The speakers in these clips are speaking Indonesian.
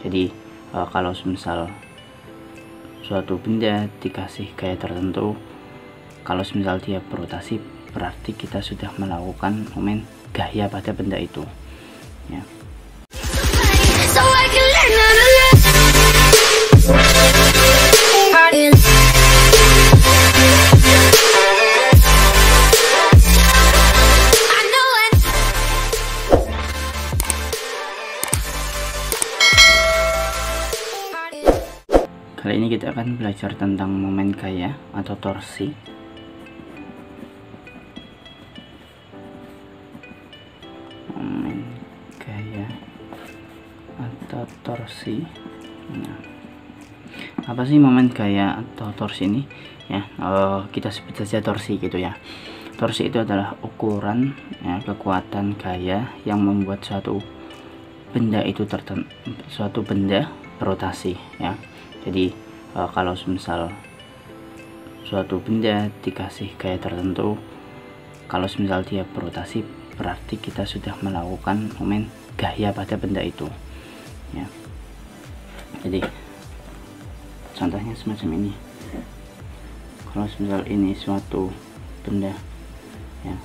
Jadi kalau misal suatu benda dikasih gaya tertentu, kalau misal dia berotasi, berarti kita sudah melakukan momen gaya pada benda itu ya. Kali ini kita akan belajar tentang momen gaya atau torsi. Momen gaya atau torsi. Nah, apa sih momen gaya atau torsi ini? Ya, kita sebut saja torsi gitu ya. Torsi itu adalah ukuran ya, kekuatan gaya yang membuat suatu benda itu suatu benda berotasi ya. Jadi kalau misal suatu benda dikasih gaya tertentu, kalau misal dia berotasi, berarti kita sudah melakukan momen gaya pada benda itu ya. Jadi contohnya semacam ini. Kalau misal ini suatu benda ya,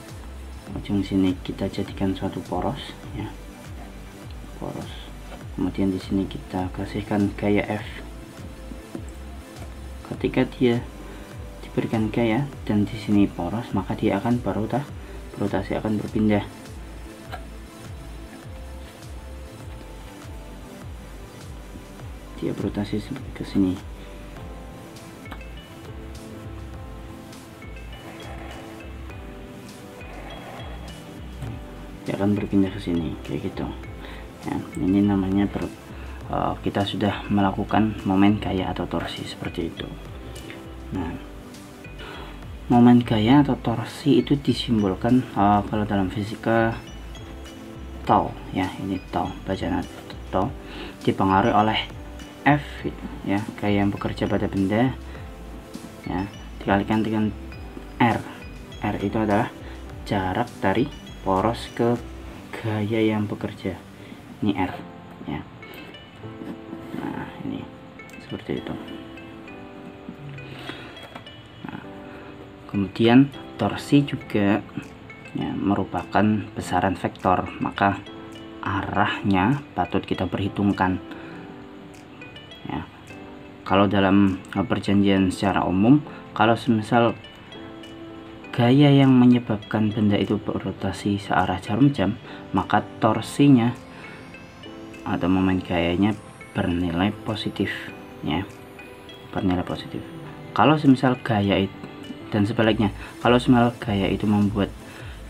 ujung sini kita jadikan suatu poros ya, poros. Kemudian di sini kita kasihkan gaya F. Ketika dia diberikan gaya dan di sini poros, maka dia akan berotasi, akan berpindah. Dia berotasi ke sini. Dia akan berpindah ke sini kayak gitu. Ya, ini namanya kita sudah melakukan momen gaya atau torsi seperti itu. Nah, momen gaya atau torsi itu disimbolkan kalau dalam fisika tau ya, ini tau, bacaan tau, dipengaruhi oleh F ya, gaya yang bekerja pada benda ya, dikalikan dengan R. R itu adalah jarak dari poros ke gaya yang bekerja. Ini R ya. Nah, ini seperti itu. Nah, kemudian torsi juga ya, merupakan besaran vektor, maka arahnya patut kita perhitungkan ya. Kalau dalam perjanjian secara umum, kalau semisal gaya yang menyebabkan benda itu berotasi searah jarum jam, maka torsinya atau momen gayanya bernilai positif ya, bernilai positif. Kalau semisal gaya itu, dan sebaliknya, kalau semisal gaya itu membuat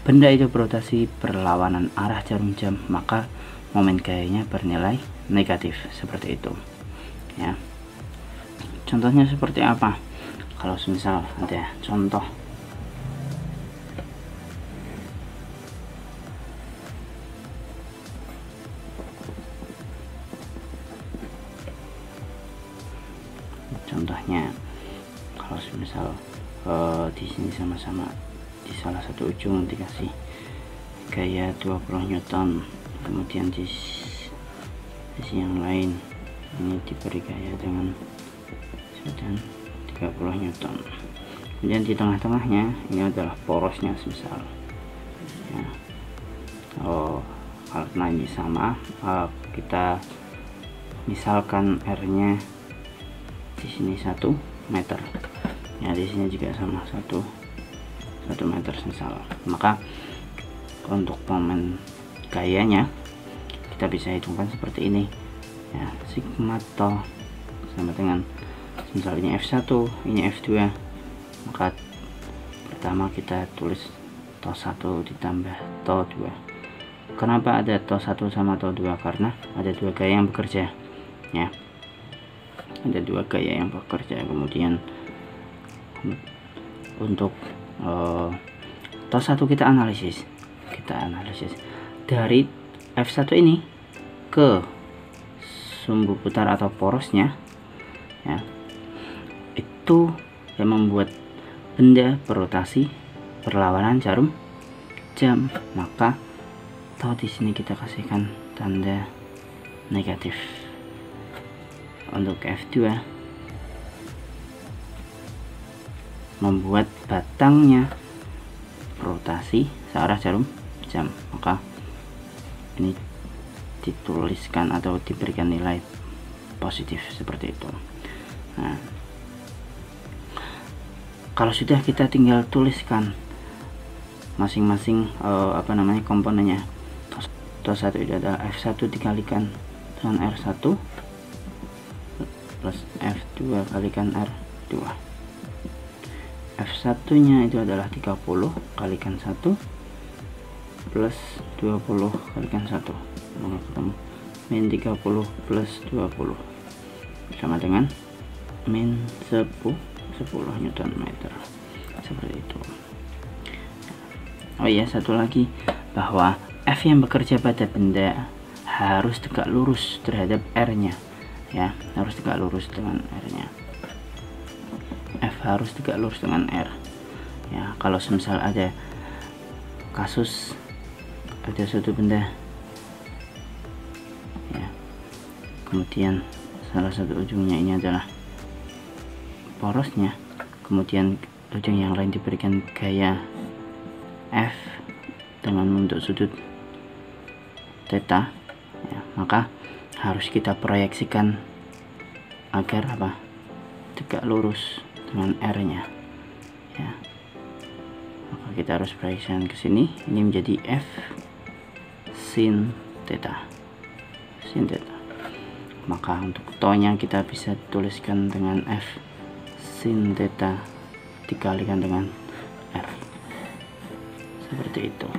benda itu berotasi berlawanan arah jarum jam, maka momen gayanya bernilai negatif seperti itu ya. Contohnya seperti apa? Kalau semisal ada contoh, contohnya kalau misal di sini sama-sama di salah satu ujung dikasih gaya 20 Newton, kemudian di sisi yang lain ini diberi gaya dengan 30 Newton, kemudian di tengah-tengahnya ini adalah porosnya misal ya. Karena ini sama, kita misalkan R nya di sini 1 meter ya, di sini juga sama 1 meter misal. Maka untuk momen gayanya kita bisa hitungkan seperti ini ya, sigma tau sama dengan misal ini F1, ini F2, maka pertama kita tulis tau 1 ditambah tau 2. Kenapa ada tau 1 sama tau 2? Karena ada dua gaya yang bekerja ya, ada dua gaya yang bekerja. Kemudian untuk tau 1 kita analisis dari F1 ini ke sumbu putar atau porosnya ya, itu yang membuat benda berotasi berlawanan jarum jam, maka tau di sini kita kasihkan tanda negatif untuk F2 membuat batangnya rotasi searah jarum jam, maka ini dituliskan atau diberikan nilai positif seperti itu. Nah, kalau sudah, kita tinggal tuliskan masing-masing komponennya. Tos 1 itu adalah F1 dikalikan dengan R1 plus F2 kalikan R2. F1 nya itu adalah 30 kalikan 1 plus 20 kalikan 1, maka ketemu min 30 plus 20 sama dengan min 10 Newton meter, seperti itu. Oh iya, satu lagi, bahwa F yang bekerja pada benda harus tegak lurus terhadap R nya, ya, harus tegak lurus dengan R nya. F harus tegak lurus dengan R, ya. Kalau semisal ada kasus ada suatu benda, ya, kemudian salah satu ujungnya ini adalah porosnya, kemudian ujung yang lain diberikan gaya F dengan membentuk sudut theta, ya, maka harus kita proyeksikan agar tegak lurus dengan R nya, ya. Maka kita harus proyeksikan ke sini, ini menjadi F sin theta, maka untuk to nya kita bisa tuliskan dengan F sin theta dikalikan dengan R, seperti itu.